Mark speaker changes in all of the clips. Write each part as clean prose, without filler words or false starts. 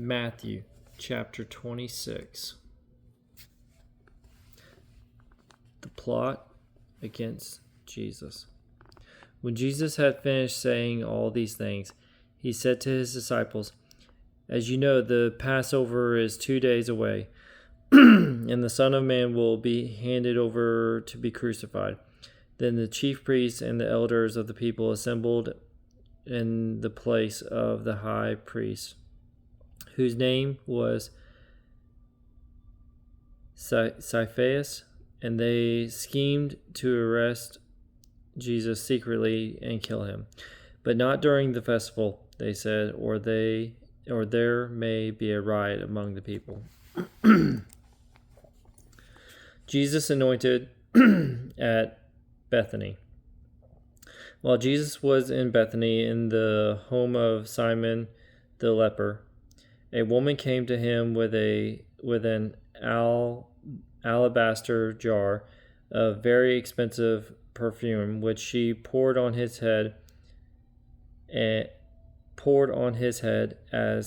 Speaker 1: Matthew chapter 26. The plot against Jesus. When Jesus had finished saying all these things, he said to his disciples, "As you know, the Passover is 2 days away, and the Son of Man will be handed over to be crucified." Then the chief priests and the elders of the people assembled in the place of the high priest, whose name was Caiaphas, and they schemed to arrest Jesus secretly and kill him. But not during the festival, they said, or there may be a riot among the people. Jesus anointed at Bethany. While Jesus was in Bethany in the home of Simon the leper, a woman came to him with an alabaster jar of very expensive perfume, which she poured on his head as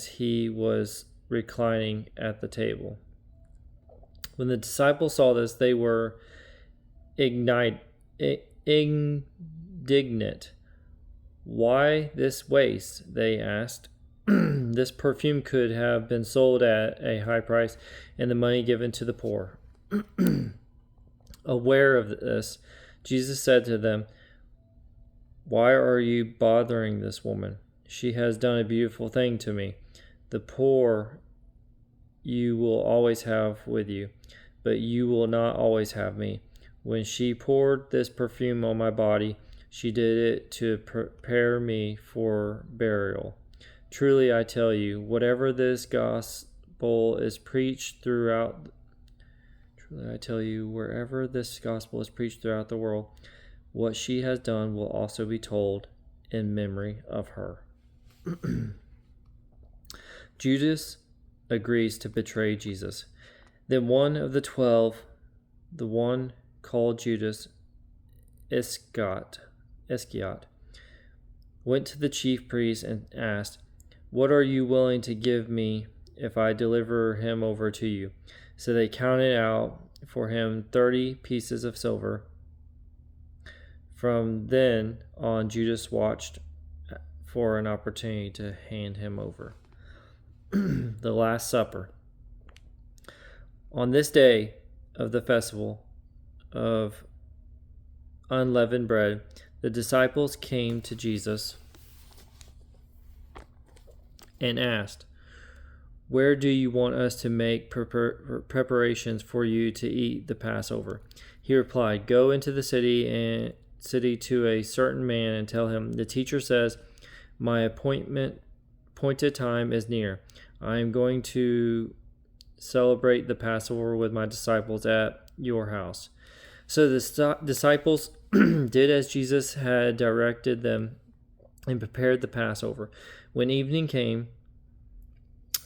Speaker 1: he was reclining at the table. When the disciples saw this, they were indignant. "Why this waste?" they asked. "This perfume could have been sold at a high price and the money given to the poor." Aware of this, Jesus said to them, "Why are you bothering this woman? She has done a beautiful thing to me. The poor you will always have with you, but you will not always have me. When she poured this perfume on my body, she did it to prepare me for burial. Truly I tell you, wherever this gospel is preached throughout the world, what she has done will also be told in memory of her." Judas agrees to betray Jesus. Then one of the 12, the one called Judas Iscariot, went to the chief priests and asked, "What are you willing to give me if I deliver him over to you?" So they counted out for him 30 pieces of silver. From then on, Judas watched for an opportunity to hand him over. The Last Supper. On this day of the festival of unleavened bread, the disciples came to Jesus and asked, "Where do you want us to make preparations for you to eat the Passover?" He replied, "Go into the city to a certain man and tell him, 'The teacher says, my appointed time is near. I am going to celebrate the Passover with my disciples at your house.'" So the disciples did as Jesus had directed them and prepared the Passover. When evening came,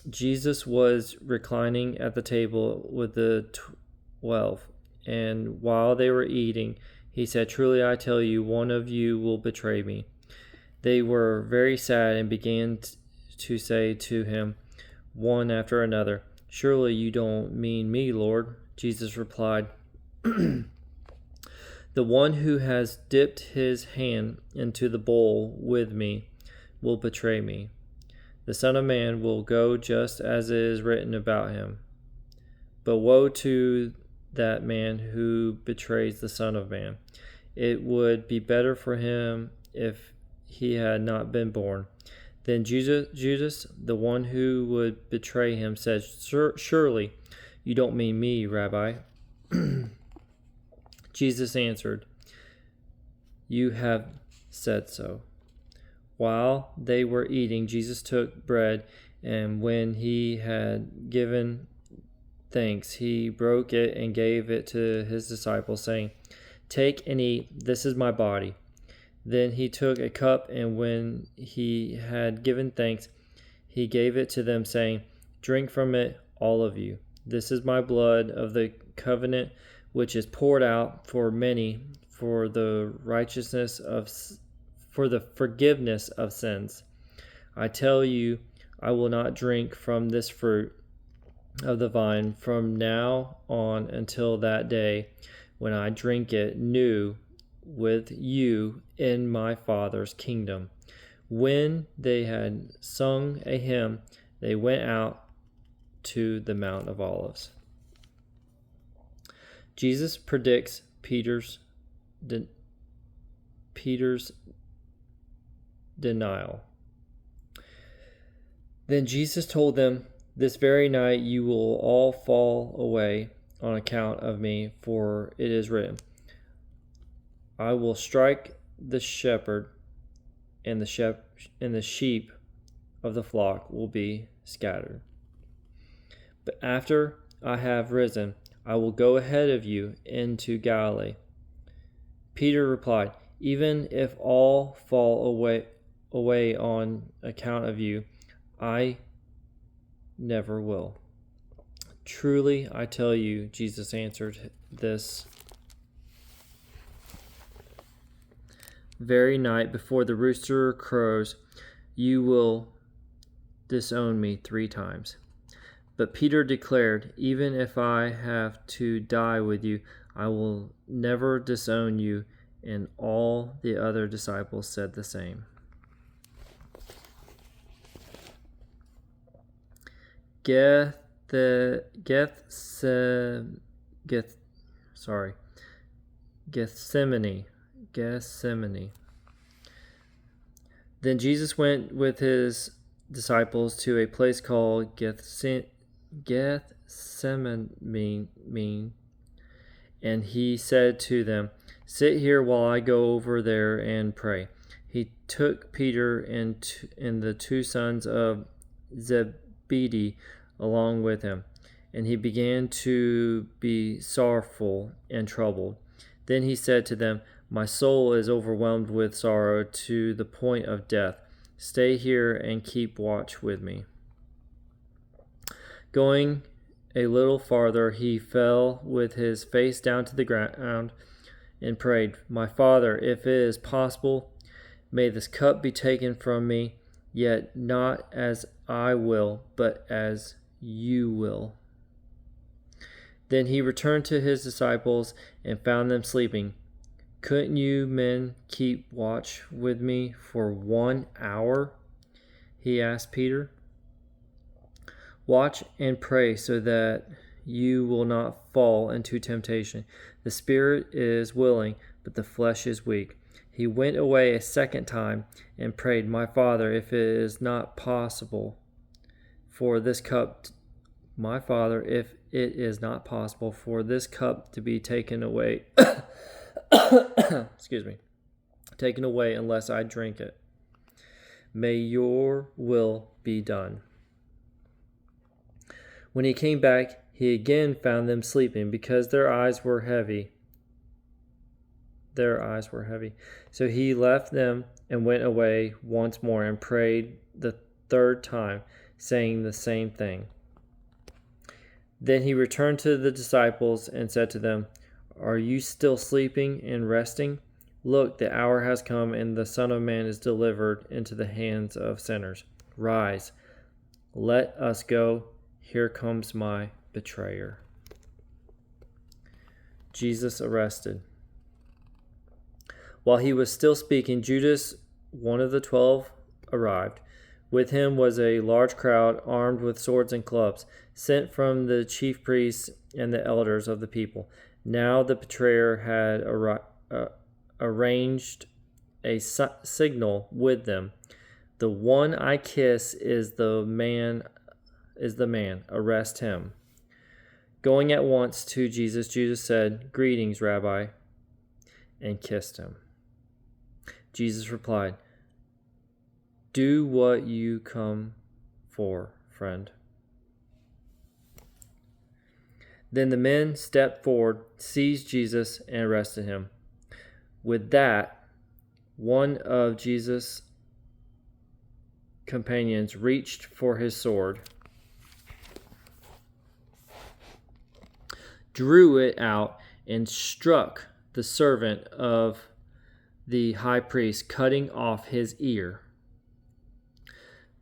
Speaker 1: Jesus was reclining at the table with the 12, and while they were eating, he said, "Truly I tell you, one of you will betray me." They were very sad and began to say to him, one after another, "Surely you don't mean me, Lord." Jesus replied, "The one who has dipped his hand into the bowl with me will betray me. The Son of Man will go just as it is written about him. But woe to that man who betrays the Son of Man. It would be better for him if he had not been born." Then Judas, the one who would betray him, said, "Surely you don't mean me, Rabbi." Jesus answered, "You have said so." While they were eating, Jesus took bread, and when he had given thanks, he broke it and gave it to his disciples, saying, "Take and eat, this is my body." Then he took a cup, and when he had given thanks, he gave it to them, saying, "Drink from it, all of you. This is my blood of the covenant, which is poured out for many for the forgiveness of sins. I tell you, I will not drink from this fruit of the vine from now on until that day when I drink it new with you in my Father's kingdom." When they had sung a hymn, they went out to the Mount of Olives. Jesus predicts Peter's denial. Then Jesus told them, "This very night you will all fall away on account of me, for it is written, I will strike the shepherd, and the sheep of the flock will be scattered. But after I have risen, I will go ahead of you into Galilee." Peter replied, "Even if all fall away on account of you, I never will." "Truly, I tell you," Jesus answered, "this very night before the rooster crows, you will disown me 3 times. But Peter declared, "Even if I have to die with you, I will never disown you." And all the other disciples said the same. Gethsemane. Then Jesus went with his disciples to a place called Gethsemane, and he said to them, "Sit here while I go over there and pray." He took Peter and the 2 sons of Zebedee along with him, and he began to be sorrowful and troubled. Then he said to them, "My soul is overwhelmed with sorrow to the point of death. Stay here and keep watch with me." Going a little farther, he fell with his face down to the ground and prayed, "My Father, if it is possible, may this cup be taken from me, yet not as I will, but as you will." Then he returned to his disciples and found them sleeping. "Couldn't you men keep watch with me for 1 hour?" he asked Peter. "Watch and pray so that you will not fall into temptation. The spirit is willing, but the flesh is weak." He went away a second time and prayed, "My Father, if it is not possible for this cup to be taken away, taken away unless I drink it, may your will be done." When he came back, he again found them sleeping because their eyes were heavy. So he left them and went away once more and prayed the 3rd time, saying the same thing. Then he returned to the disciples and said to them, "Are you still sleeping and resting? Look, the hour has come, and the Son of Man is delivered into the hands of sinners. Rise, let us go. Here comes my betrayer." Jesus arrested. While he was still speaking, Judas, one of the 12, arrived. With him was a large crowd armed with swords and clubs, sent from the chief priests and the elders of the people. Now the betrayer had arranged a signal with them. "The one I kiss is the man. Arrest him." Going at once to Jesus, Judas said, "Greetings, Rabbi," and kissed him. Jesus replied, "Do what you come for, friend." Then the men stepped forward, seized Jesus, and arrested him. With that, one of Jesus' companions reached for his sword, drew it out, and struck the servant of the high priest, cutting off his ear.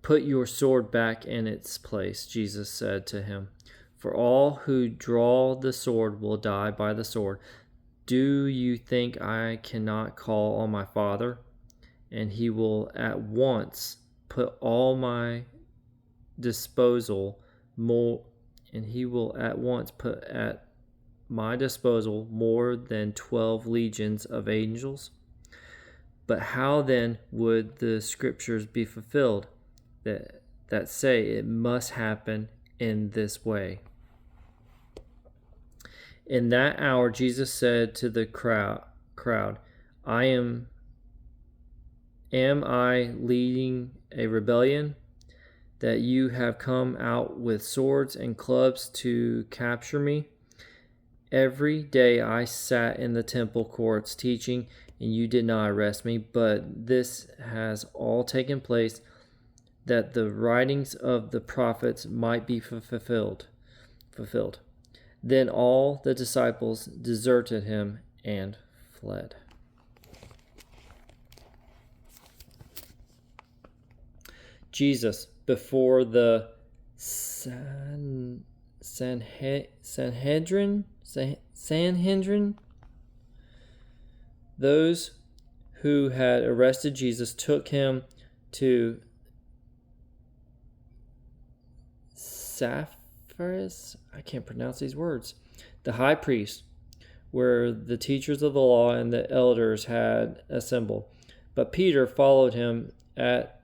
Speaker 1: Put your sword back in its place, Jesus said to him. For all who draw the sword will die by the sword. Do you think I cannot call on my Father, and he will at once put all my disposal more at my disposal more than 12 legions of angels? But how then would the scriptures be fulfilled that say it must happen in this way? In that hour, Jesus said to the crowd, Am I leading a rebellion, that you have come out with swords and clubs to capture me? Every day I sat in the temple courts teaching, and you did not arrest me, but this has all taken place that the writings of the prophets might be fulfilled. Then all the disciples deserted him and fled. Jesus, before the Sanhedrin, those who had arrested Jesus took him to Sapphirus, I can't pronounce these words, the high priest, where the teachers of the law and the elders had assembled. But Peter followed him at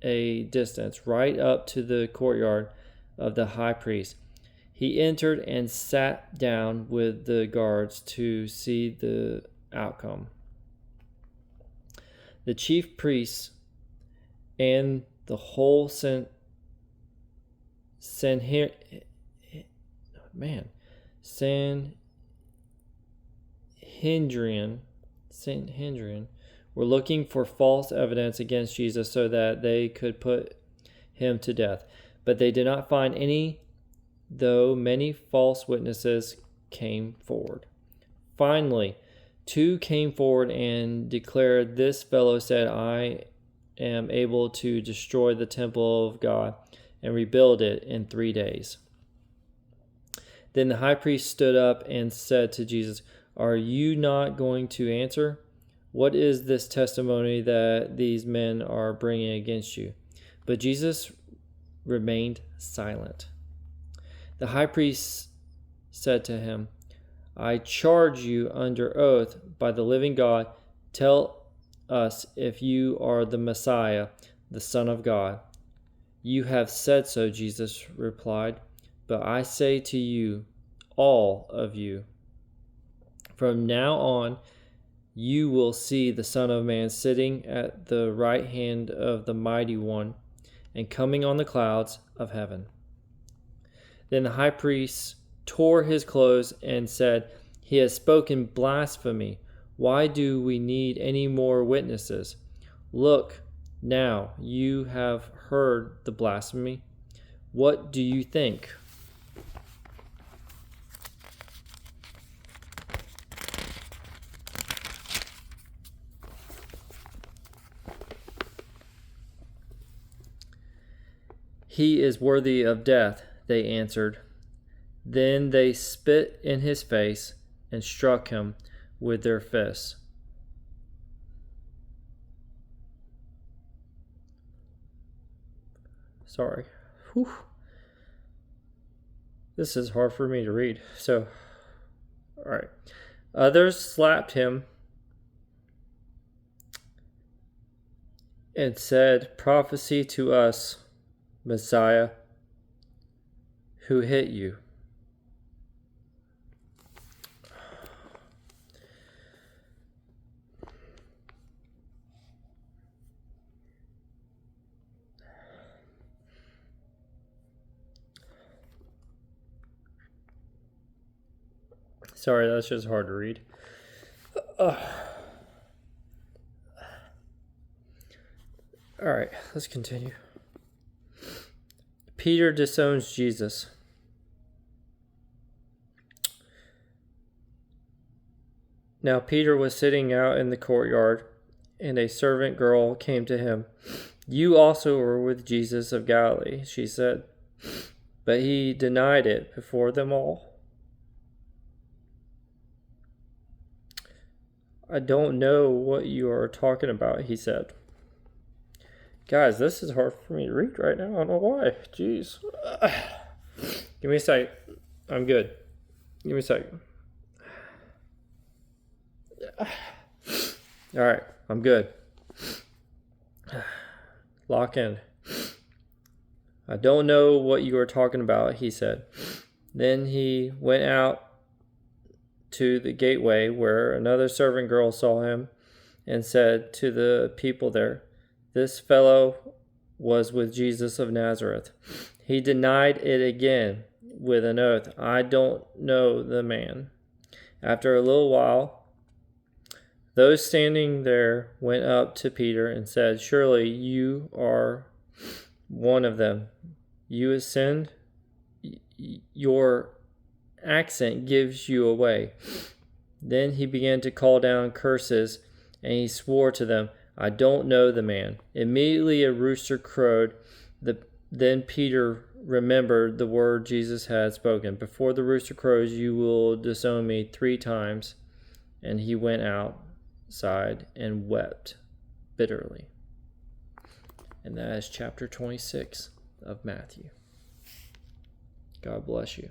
Speaker 1: a distance, right up to the courtyard of the high priest. He entered and sat down with the guards to see the outcome. The chief priests and the whole Sanhedrin were looking for false evidence against Jesus so that they could put him to death. But they did not find any, though many false witnesses came forward. Finally, 2 came forward and declared, This fellow said, I am able to destroy the temple of God and rebuild it in 3 days. Then the high priest stood up and said to Jesus, Are you not going to answer? What is this testimony that these men are bringing against you? But Jesus remained silent. The high priest said to him, I charge you under oath by the living God, tell us if you are the Messiah, the Son of God. You have said so, Jesus replied, but I say to you, all of you, from now on you will see the Son of Man sitting at the right hand of the Mighty One and coming on the clouds of heaven. Then the high priest tore his clothes and said, He has spoken blasphemy. Why do we need any more witnesses? Look, now you have heard the blasphemy. What do you think? He is worthy of death, they answered. Then they spit in his face and struck him with their fists. Sorry. Whew. This is hard for me to read. So, all right. Others slapped him and said, Prophesy to us, Messiah, who hit you? Sorry, that's just hard to read. All right, let's continue. Peter disowns Jesus. Now Peter was sitting out in the courtyard, and a servant girl came to him You also were with Jesus of Galilee, she said. But he denied it before them all. I don't know what you are talking about, he said. Guys, this is hard for me to read right now. I don't know why. Jeez. Give me a sec. I'm good. Give me a second. All right, I'm good. Lock in. I don't know what you are talking about, he said. Then he went out to the gateway where another servant girl saw him and said to the people there, "This fellow was with Jesus of Nazareth." He denied it again with an oath, "I don't know the man." After a little while, those standing there went up to Peter and said, "Surely you are one of them. You ascend. Your accent gives you away." Then he began to call down curses, and he swore to them, "I don't know the man." Immediately a rooster crowed. Then Peter remembered the word Jesus had spoken, "Before the rooster crows, you will disown me 3 times." And he went outside and wept bitterly. And that is chapter 26 of Matthew. God bless you.